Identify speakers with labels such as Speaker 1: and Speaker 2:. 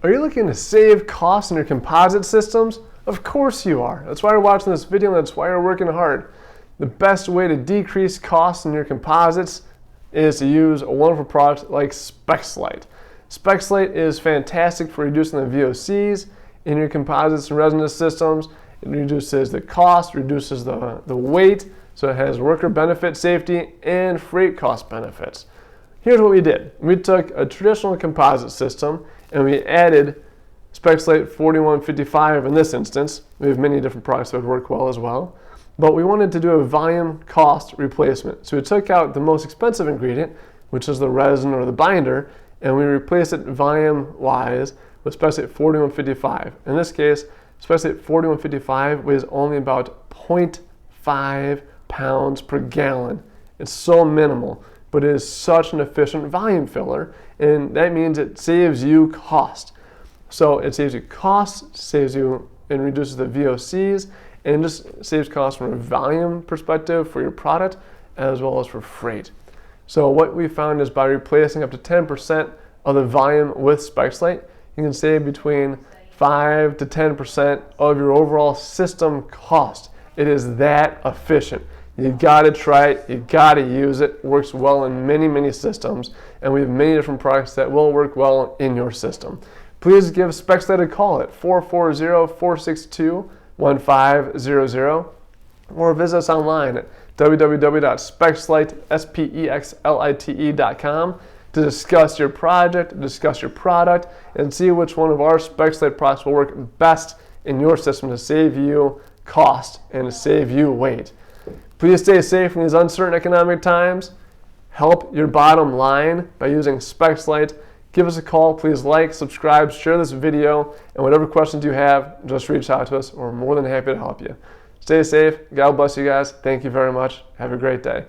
Speaker 1: Are you looking to save costs in your composite systems? Of course you are. That's why you're watching this video and that's why you're working hard. The best way to decrease costs in your composites is to use a wonderful product like SpexLite. SpexLite is fantastic for reducing the VOCs in your composites and resonance systems. It reduces the cost, reduces the weight, so it has worker benefit, safety, and freight cost benefits. Here's what we did. We took a traditional composite system and we added SpexLite 4155 in this instance. We have many different products that would work well as well. But we wanted to do a volume cost replacement. So we took out the most expensive ingredient, which is the resin or the binder, and we replaced it volume-wise with SpexLite 4155. In this case, SpexLite 4155 weighs only about 0.5 pounds per gallon. It's so minimal, but it is such an efficient volume filler, and that means it saves you cost. So it saves you cost, saves you and reduces the VOCs, and just saves costs from a volume perspective for your product as well as for freight. So what we found is by replacing up to 10% of the volume with SpexLite, you can save between 5 to 10% of your overall system cost. It is that efficient. You gotta try it, you gotta use it. It works well in many, many systems, and we have many different products that will work well in your system. Please give SpexLite a call at 440-462-1500 or visit us online at www.spexlite.com to discuss your project, discuss your product, and see which one of our SpexLite products will work best in your system to save you cost and to save you weight. Please stay safe in these uncertain economic times. Help your bottom line by using SpexLite. Give us a call. Please like, subscribe, share this video, and whatever questions you have, just reach out to us. We're more than happy to help you. Stay safe. God bless you guys. Thank you very much. Have a great day.